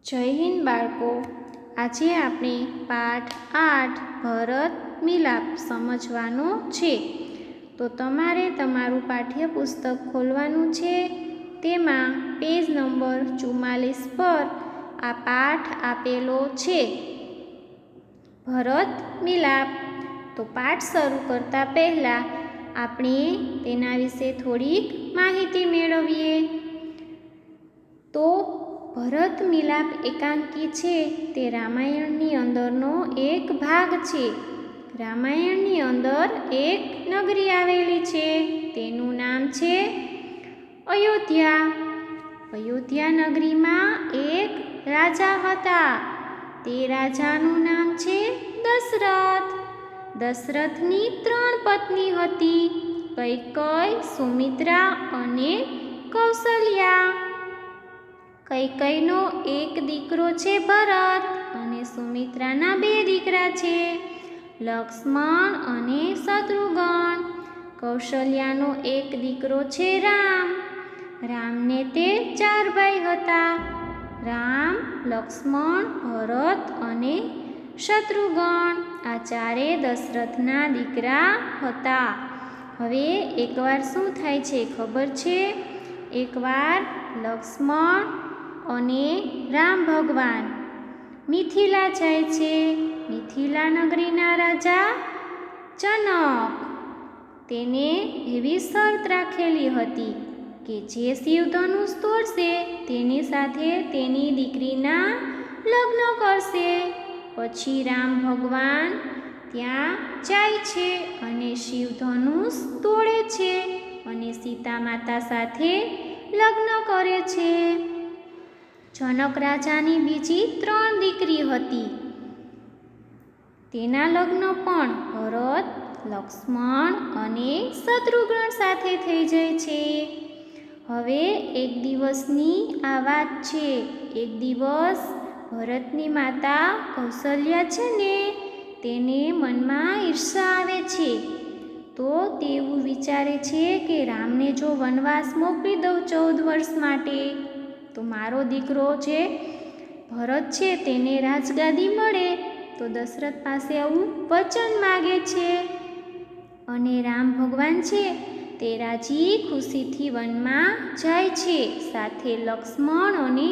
જય હિન્દ બાળકો, આજે આપણે પાઠ 8 ભરત મિલાપ સમજવાનો છે. તો તમારે તમારું પાઠ્યપુસ્તક ખોલવાનું છે. તેમાં પેજ નંબર 44 પર આ પાઠ આપેલો છે, ભરત મિલાપ. તો પાઠ શરૂ કરતા પહેલાં આપણે તેના વિશે થોડીક માહિતી મેળવીએ. તો ભરત મિલાપ એકાંકી છે તે રામાયણની અંદરનો એક ભાગ છે. રામાયણની અંદર એક નગરી આવેલી છે, તેનું નામ છે અયોધ્યા. અયોધ્યા નગરીમાં એક રાજા હતા. તે રાજાનું નામ છે દશરથ. દશરથની 3 પત્ની હતી, કૈકેયી, સુમિત્રા અને કૌશલ્યા. કૈકેયીનો એક દીકરો છે ભરત અને સુમિત્રાના 2 દીકરા છે, લક્ષ્મણ અને શત્રુઘ્ન. કૌશલ્યાનો એક દીકરો છે રામ. રામને તે 4 ભાઈ હતા, રામ, લક્ષ્મણ, ભરત અને શત્રુઘ્ન. આ 4 દશરથના દીકરા હતા. હવે એકવાર શું થાય છે ખબર છે? એકવાર લક્ષ્મણ અને રામ ભગવાન મિથિલા જાય છે. મિથિલા નગરીના રાજા જનક, તેને એવી શરત રાખેલી હતી કે જે શિવધનુષ તોડશે તેની સાથે તેની દીકરીના લગ્ન કરશે. પછી રામ ભગવાન ત્યાં જાય છે અને શિવધનુષ તોડે છે અને સીતા માતા સાથે લગ્ન કરે છે. જનક રાજાની બીજી 3 દીકરી હતી, તેના લગ્ન પણ ભરત, લક્ષ્મણ અને શત્રુઘ્ન સાથે થઈ જાય છે. હવે એક દિવસની આ વાત છે. એક દિવસ ભરતની માતા કૌશલ્યા છે ને, તેને મનમાં ઈર્ષા આવે છે. તો તે એવું વિચારે છે કે રામને જો વનવાસ મોકલી દઉં 14 વર્ષ માટે, તો મારો દીકરો જે ભરત છે તેને રાજગાદી મળે. તો દશરથ પાસે આવું વચન માગે છે અને રામ ભગવાન છે તે રાજી ખુશીથી વનમાં જાય છે. સાથે લક્ષ્મણ અને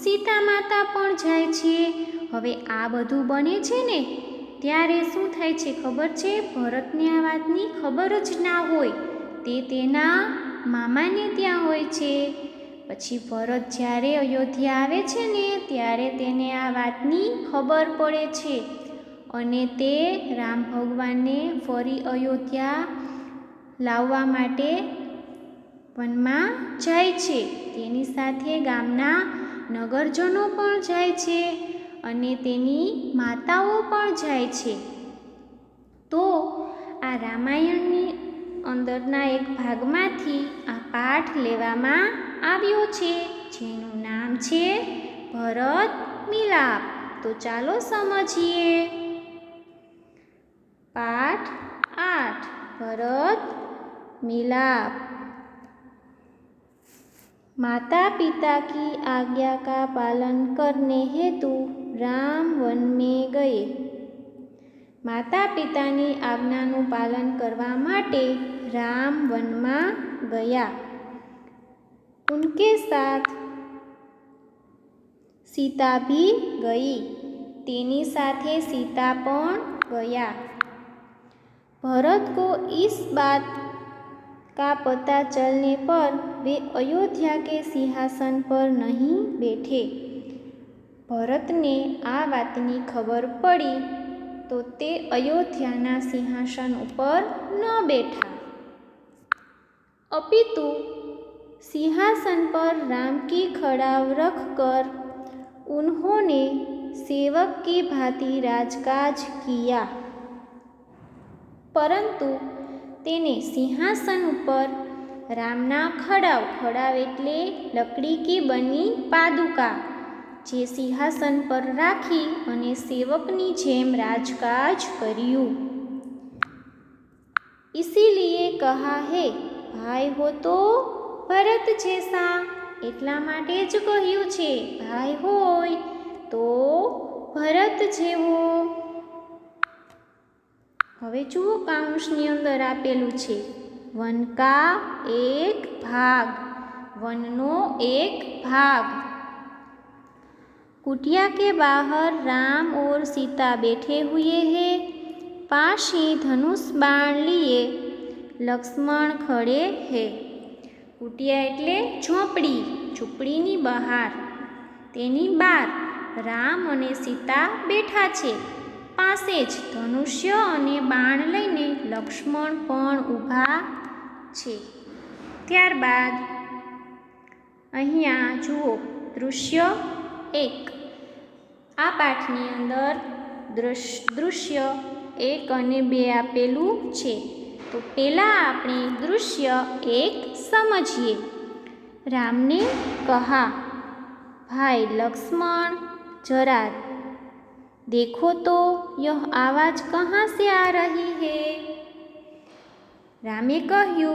સીતા માતા પણ જાય છે. હવે આ બધું બને છે ને, ત્યારે શું થાય છે ખબર છે? ભરતને આ વાતની ખબર જ ના હોય. તે તેના મામાને ત્યાં હોય છે. પછી ભરત જ્યારે અયોધ્યા આવે છે ને, ત્યારે તેને આ વાતની ખબર પડે છે અને તે રામ ભગવાનને ફરી અયોધ્યા લાવવા માટે વનમાં જાય છે. તેની સાથે ગામના નગરજનો પણ જાય છે અને તેની માતાઓ પણ જાય છે. તો આ રામાયણની અંદરના એક ભાગમાંથી આ પાઠ લેવામાં આવ્યો છે, જેનું નામ છે ભરત મિલાપ. તો ચાલો સમજીએ. पाठ 8 भरत मिलाप। माता पिता की आज्ञा का पालन करने हेतु राम वन में गए। माता पितानी आज्ञाનું પાલન કરવા માટે राम वन में गया। उनके साथ सीता भी गई। तेनी साथे सीता पण गया। भरत को इस बात का पता चलने पर वे अयोध्या के सिंहासन पर नहीं बैठे। भरत ने आ वातनी खबर पड़ी तो ते अयोध्याना सिंहासन पर न बैठा, अपितु सिंहासन पर राम की खड़ाव रखकर उन्होंने सेवक की भांति राजकाज किया। परंतु तेने सिंहासन पर रामना खड़ाव एटले लकड़ी की बनी पादुका जे सिंहासन पर राखी अने सेवकनी जेम राजकाज कर्यु। इसीलिए कहा है, भाई हो तो भरत जैसा। એટલા માટે જ કહ્યું છે ભાઈ હોય તો ભરત જેવો. હવે જુઓ કાઉન્સની અંદર આપેલું છે वन का एक भाग, वननो एक भाग. कुटिया के बाहर राम और सीता बैठे हुए हैं. पास ही धनुष बाण लिए लक्ष्मण खड़े हैं. कुटिया એટલે ઝૂંપડી, ઝૂંપડીની બહાર, તેની બહાર રામ અને સીતા બેઠા છે. પાસે જ ધનુષ્ય અને બાણ લઈને લક્ષ્મણ પણ ઊભા છે. ત્યારબાદ અહીંયા જુઓ દૃશ્ય 1. આ પાઠની અંદર દૃશ્ય 1 અને 2 આપેલું છે. તો પહેલાં આપણે દૃશ્ય 1 સમજીએ. राम ने कहा, भाई लक्ष्मण जरा देखो तो यह आवाज़ कहाँ से आ रही है. रामे કહ્યું,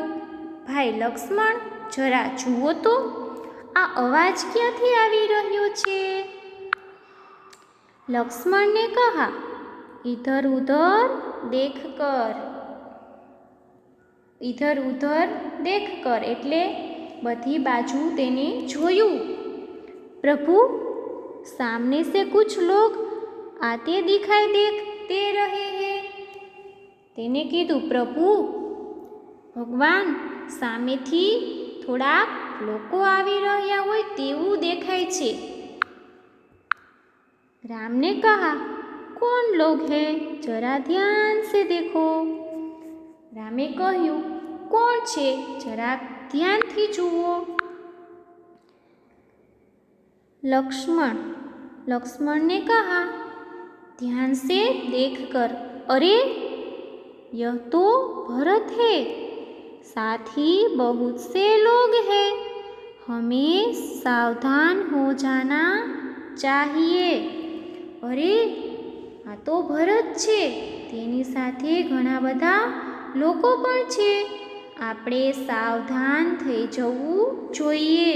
ભાઈ લક્ષ્મણ જરા જુઓ તો આ અવાજ ક્યાંથી આવી રહ્યો છે. लक्ष्मण ने कहा, इधर उधर देख कर. इधर उधर देख कर એટલે बधी बाजू तेने जोયું. प्रभु सामने से कुछ लोग आते दिखाई दे रहे हैं. तेने कीधु, प्रभु भगवान सामेथी थोड़ा लोको आवी रह्या होय तेवुं देखाय छे. राम ने कहा, कौन लोग हैं, जरा ध्यान से देखो. रामे કહ્યું, કોણ છે, જરા ધ્યાનથી જુઓ. लक्ष्मण ने कहा, ध्यान से देख कर. अरे यह तो भरत है, साथ ही बहुत से लोग हैं. हमें सावधान हो जाना चाहिए. अरे आ तो भरत छे, तेनी साथे घणा बधा लोको पण छे. આપણે सावधान થઈ જવું જોઈએ.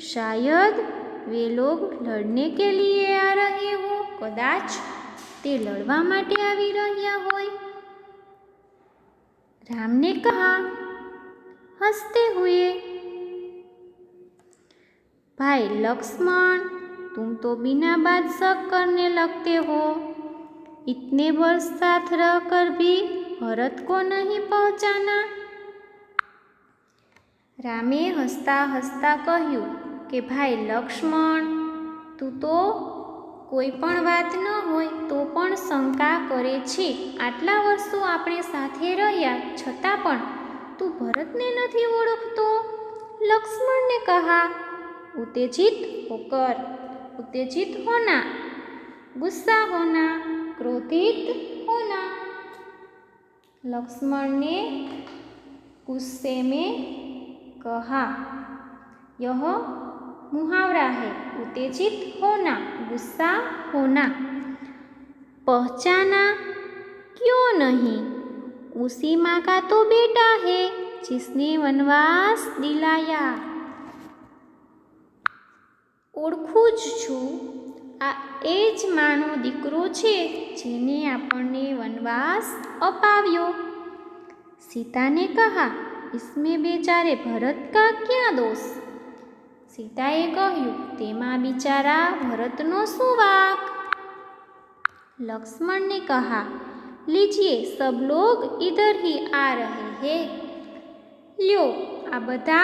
शायद वे लोग लड़ने के लिए आ रहे हो. कदाच તે લડવા માટે આવી રહ્યા હોય. राम ने कहा हंसते हुए, भाई लक्ष्मण तुम तो बिना बात शक करने लगते हो. इतने वर्ष साथ रहकर भी भरत को नहीं पहचाना. रामे हसता हसता કહ્યું કે ભાઈ લક્ષ્મણ તું તો કોઈ પણ વાત ન હોય તો પણ શંકા કરે છે. આટલા વર્ષો આપણે સાથે રહ્યા છતાં પણ તું ભરતને નથી ઓળખતો. લક્ષ્મણને કહા, उत्तेजित होकर, उत्तेजित होना, गुस्सा होना, क्रोधित होना. लक्ष्मण ने गुस्से में कहा, यह मुहावरा है, उत्तेजित होना, गुस्सा होना. पहचाना क्यों नहीं, उसी माँ का तो बेटा है जिसने वनवास दिलाया. ओळखું જ છું, આ એ જ માનો દીકરો છે જેને આપણને વનવાસ અપાવ્યો. सीता ने कहा, इसमें बेचारे भरत का क्या दोष. सीताए કહ્યું, તેમાં બિચારા ભરતનો શું વાંક. लक्ष्मण ने कहा, लीजिए सब लोग इधर ही आ रहे हैं. લ્યો આ બધા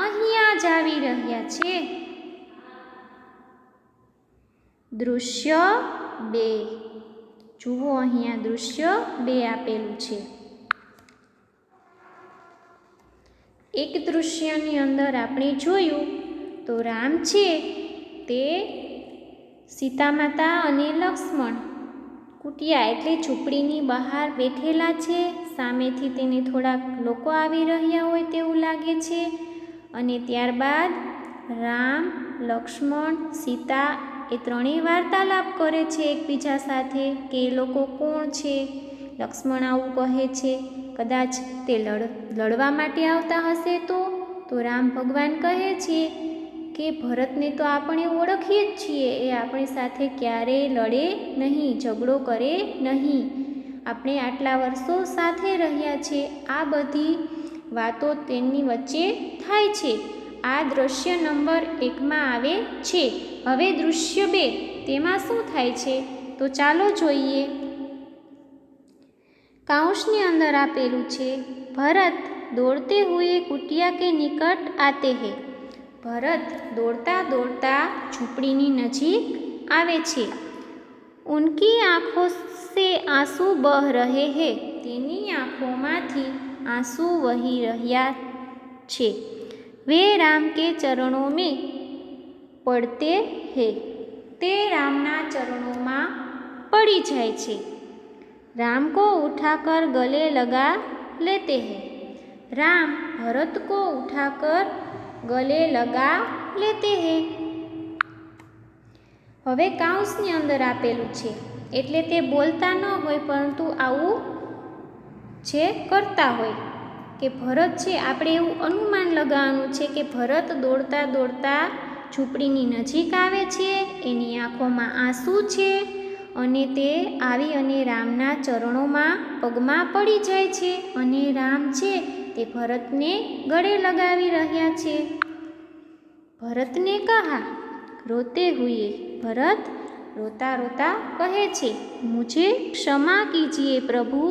અહીંયા જ આવી રહ્યા છે. દૃશ્ય 2. જુઓ અહીંયા દૃશ્ય 2 આપેલું છે. એક દૃશ્યની અંદર આપણે જોયું તો રામ છે તે સીતા માતા અને લક્ષ્મણ કુટિયા એટલે ઝૂંપડીની બહાર બેઠેલા છે. સામેથી તેને થોડાક લોકો આવી રહ્યા હોય તેવું લાગે છે. અને ત્યારબાદ રામ, લક્ષ્મણ, સીતા એ ત્રણેય વાર્તાલાપ કરે છે એકબીજા સાથે કે એ લોકો કોણ છે. લક્ષ્મણ આવું કહે છે, કદાચ તે લડવા માટે આવતા હશે તો રામ ભગવાન કહે છે કે ભરતને તો આપણે ઓળખીએ જ છીએ, એ આપણી સાથે ક્યારેય લડે નહીં, ઝઘડો કરે નહીં, આપણે આટલા વર્ષો સાથે રહ્યા છે, આ બધી વાતો તેમની વચ્ચે થાય છે. આ દ્રશ્ય નંબર 1માં આવે છે. હવે દૃશ્ય 2 તેમાં શું થાય છે તો ચાલો જોઈએ. काउंसनी अंदर आपेलू छे भरत दौड़ते हुए कुटिया के निकट आते हैं. भरत दौड़ता दौड़ता झूंपड़ी नजीक आवे छे. उनकी आँखों से आंसू बह रहे हैं. तेनी आँखोंमांथी आंसू वही रह्या छे. वे राम के चरणों में पड़ते हैं. ते रामना चरणों में पड़ी जाए छे. राम को उठाकर गले लगा लेते हैं. राम भरत को उठाकर गले लगा लेते हैं. हवे काउंसनी अंदर आपेलू छे एटले ते बोलता न होय परंतु आवुं जे करता होय के भरत छे आपणे एवुं अनुमान लगाववानुं छे के भरत दौड़ता दौड़ता झूंपड़ीनी नजीक आवे छे. एनी आँखोमां आंसू छे અને તે આવી અને રામના ચરણોમાં પગમાં પડી જાય છે અને રામ છે તે ભરતને ગળે લગાવી રહ્યા છે. ભરતને કહા રોતે હુએ. ભરત રોતા રોતા કહે છે મુझे क्षमा कीजिए प्रभु,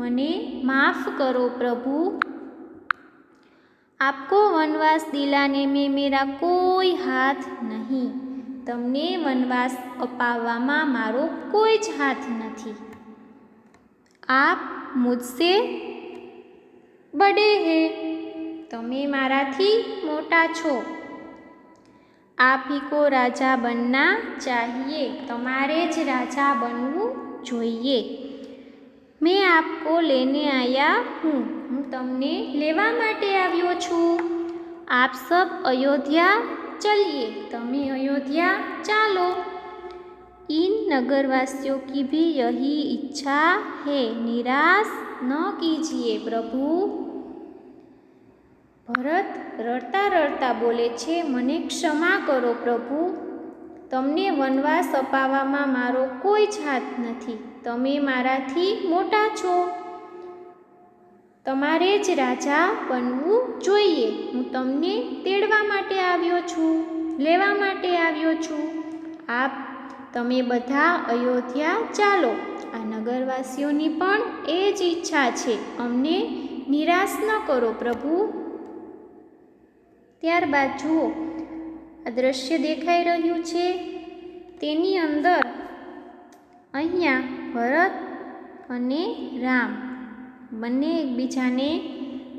મને માફ કરો પ્રભુ. आपको वनवास दिलाने में मेरा कोई हाथ नहीं. तमने वनवास अपाववामां मारो कोई ज हाथ नहीं. आप मुझसे बड़े हैं. तमे माराथी मोटा छो. आप ही को राजा बनना चाहिए. तमारे ज राजा बनवू जोईए. मैं आपको लेने आया हूँ. हूँ तमने लेवा माटे आव्यो छूं. आप सब अयोध्या चलिए. तमे अयोध्या चालो. इन नगरवासियों की भी यही इच्छा है. निराश न कीजिए प्रभु. भरत रड़ता रड़ता बोले छे मने क्षमा करो प्रभु, तमने वनवास अपाववामां मारो कोई ज हाथ नहीं. तमे माराथी मोटा छो. तमारे ज राजा बनवू जोईए. हूँ तमने तेड़वा माटे आव्यो छूं, लेवा माटे आव्यो छूं. आप तमे बधा अयोध्या चालो. आ नगरवासीओनी पण ए ज इच्छा छे. अमने निराश न करो प्रभु. त्यारबाद जुओ आ दृश्य देखाई रह्युं छे तेनी अंदर अहींया भरत अने राम बंने एकबीजाने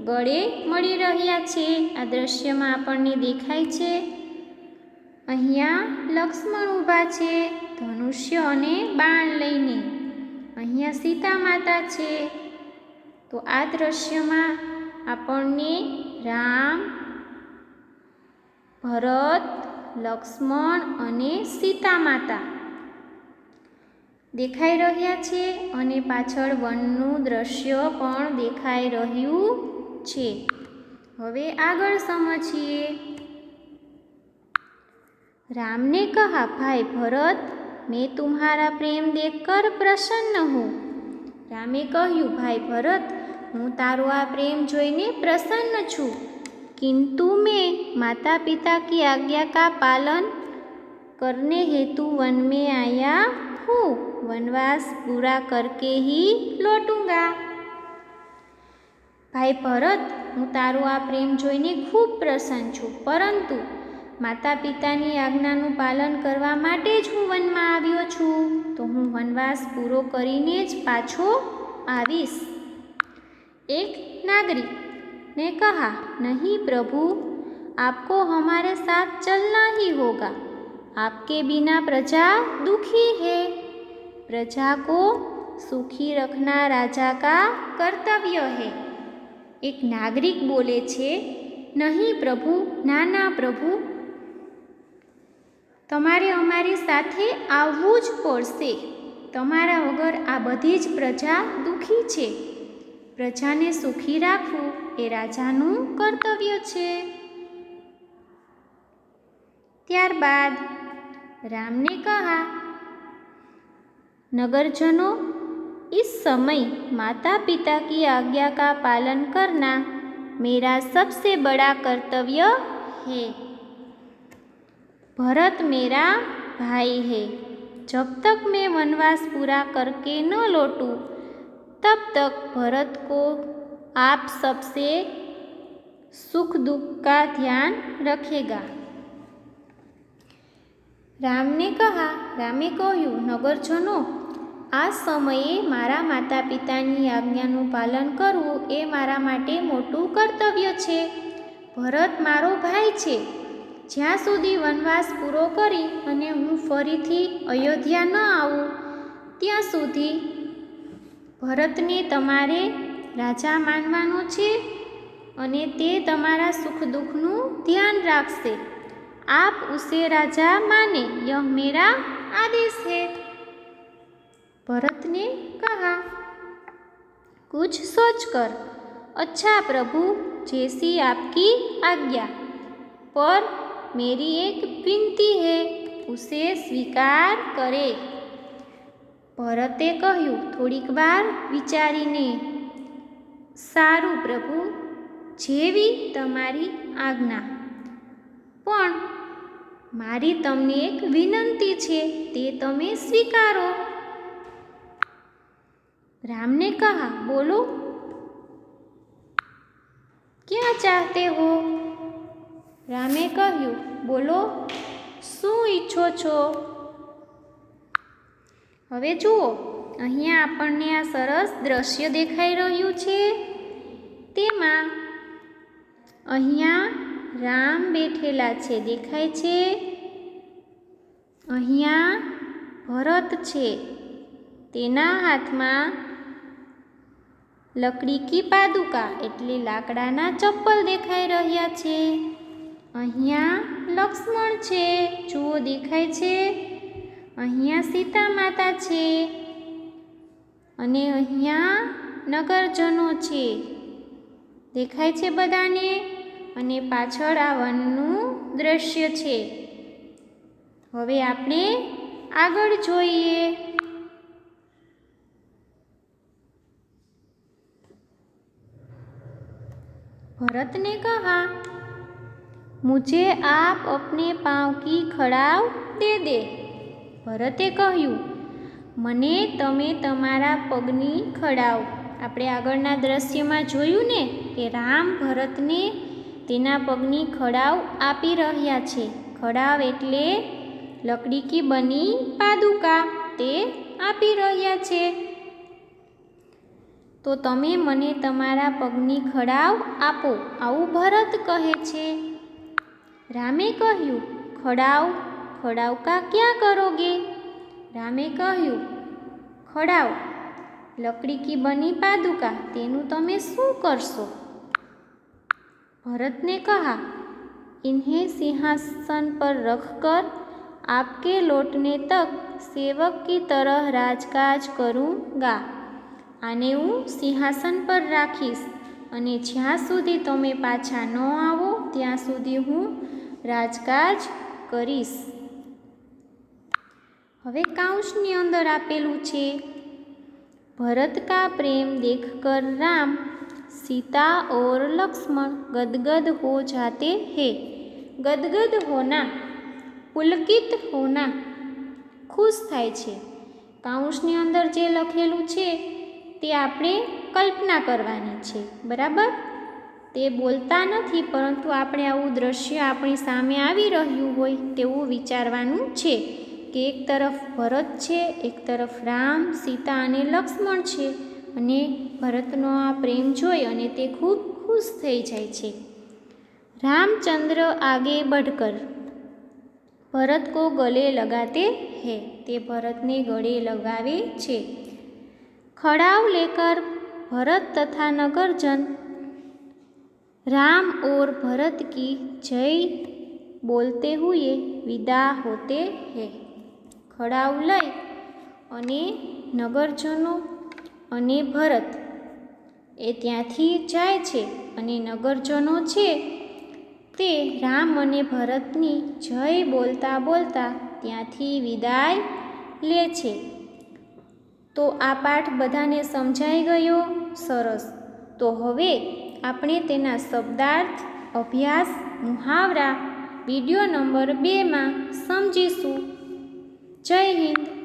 गळे मळी रह्या छे. आ दृश्यमां आपणने देखाय छे अहींया लक्ष्मण ऊभा छे धनुष्य अने बाण लईने. अहींया सीता माता छे. तो आ दृश्यमां आपणने राम, भरत, लक्ष्मण अने सीता माता देखाई रह्या छे अने पाछळ वननुं दृश्य पण देखाई रह्युं छे. हवे आगळ समझीए. राम ने कहा भाई भरत, मैं तुम्हारा प्रेम देखकर प्रसन्न हूँ. रामे कह्युं भाई भरत, हूँ तारो आ प्रेम जोईने प्रसन्न छूं. किंतु मैं माता पिता की आज्ञा का पालन करने हेतु वन में आया हूँ. वनवास पूरा करके ही लौटूंगा. भाई भरत, हूँ तारो आ प्रेम जोईने खूब प्रसन्न छूं, परंतु माता पितानी आज्ञानुं पालन करवा माटे ज हूँ वनमां आव्यो छूं. तो हूँ वनवास पूरो करीने ज पाछो आवीश. एक नागरिक ने कहा नहीं प्रभु, आपको हमारे साथ चलना ही होगा. आपके बिना प्रजा दुखी है. प्रजा को सुखी रखना राजा का कर्तव्य है. एक नागरिक बोले छे नहीं प्रभु, नाना प्रभु, तमारे अमारी साथे आववुं ज पड़शे. तमारा वगर आ बधी ज प्रजा दुखी छे. प्रजाने सुखी राखवुं ए राजानुं कर्तव्य छे. ત્યારબાદ राम ने कहा, नगरजनों, इस समय माता पिता की आज्ञा का पालन करना मेरा सबसे बड़ा कर्तव्य है। भरत मेरा भाई है। जब तक मैं वनवास पूरा करके न लौटूं, तब तक भरत को आप सबसे सुख दुख का ध्यान रखेगा। રામને રામે કહ્યું, નગરજનો, આ સમયે મારા માતા પિતાની આજ્ઞાનું પાલન કરવું એ મારા માટે મોટું કર્તવ્ય છે. ભરત મારો ભાઈ છે. જ્યાં સુધી વનવાસ પૂરો કરી અને હું ફરીથી અયોધ્યા ન આવું ત્યાં સુધી ભરતને તમારે રાજા માનવાનો છે અને તે તમારા સુખ દુઃખનું ધ્યાન રાખશે. आप उसे राजा माने, यह मेरा आदेश है। भरत ने कहा, कुछ सोचकर, अच्छा प्रभु, जैसी आपकी आज्ञा, पर मेरी एक विनती है, उसे स्वीकार करे। भरते કહ્યું થોડીક વાર વિચારીને, સારું પ્રભુ, જેવી તમારી આજ્ઞા, પણ મારી તમને એક વિનંતી છે, તે તમે સ્વીકારો. રામને કહા, બોલો, ક્યાં ચાહતે હો? રામે કહ્યું, બોલો, શું ઈચ્છો છો? હવે જુઓ, અહીંયા આપણને આ સરસ દ્રશ્ય દેખાઈ રહ્યું છે. તેમાં અહીંયા રામ બેઠેલા છે, દેખાય છે. અહીંયા ભરત છે, તેના હાથમાં લકડી કી પાદુકા એટલે લાકડાના ચપ્પલ દેખાઈ રહ્યા છે. અહીંયા લક્ષ્મણ છે, જુઓ દેખાય છે. અહીંયા સીતા માતા છે અને અહીંયા નગરજનો છે, દેખાય છે બધાને. અને પાછળ આ વનનું દ્રશ્ય છે. હવે આપણે આગળ જોઈએ. भरत ने कहा, मुझे आप अपने पाँव की खड़ाव दे दे. ભરતે કહ્યું, મને તમે તમારા પગની ખડાવ. આપણે આગળના દ્રશ્યમાં જોયું ને કે રામ ભરતને તેના પગની ખડાવ આપી રહ્યા છે. ખડાવ એટલે લકડી કી બની પાદુકા, તે આપી રહ્યા છે. તો તમે મને તમારા પગની ખડાવ આપો, આવું ભરત કહે છે. રામે કહ્યું, ખડાવ ખડાવ કા ક્યાં કરોગે? રામે કહ્યું, ખડાવ લકડી કી બની પાદુકા, તેનું તમે શું કરશો? भरत ने कहा, इन्हें सिंहासन पर रखकर आपके लौटने तक सेवक की तरह राजकाज करूँगा. आने હું સિંહાસન પર રાખીશ અને જ્યાં સુધી તમે પાછા ન આવો ત્યાં સુધી હું રાજકાજ કરીશ. હવે કાઉન્સની અંદર આપેલું છે, भरत का प्रेम देखकर राम, सीता और लक्ष्मण गदगद हो जाते हैं. गदगद होना, पुलकित होना, खुश થાય છે. કાઉન્સની અંદર જે લખેલું છે તે આપણે કલ્પના કરવાની છે, બરાબર? તે બોલતા નથી, પરંતુ આપણે આવું દ્રશ્ય આપણી સામે આવી રહ્યું હોય તેવું વિચારવાનું છે કે એક તરફ ભરત છે, એક તરફ રામ, સીતા અને લક્ષ્મણ છે અને ભરતનો આ પ્રેમ જોઈ અને તે ખૂબ ખુશ થઈ જાય છે. રામચંદ્ર આગે बढ़कर ભરત को गले लगाते हैं. તે ભરતને ગળે લગાવે છે. खड़ाव लेकर भरत तथा नगरजन राम और भरत की जय बोलते हुए विदा होते हैं. खड़ाव लई અને નગરજનો અને ભરત એ ત્યાંથી જાય છે અને નગરજનો છે તે રામ અને ભરતની જય બોલતા બોલતા ત્યાંથી વિદાય લે છે. તો આ પાઠ બધાને સમજાઈ ગયો? સરસ. તો હવે આપણે તેના શબ્દાર્થ, અભ્યાસ, મુહાવરા વિડીયો નંબર 2માં સમજીશું. જય હિન્દ.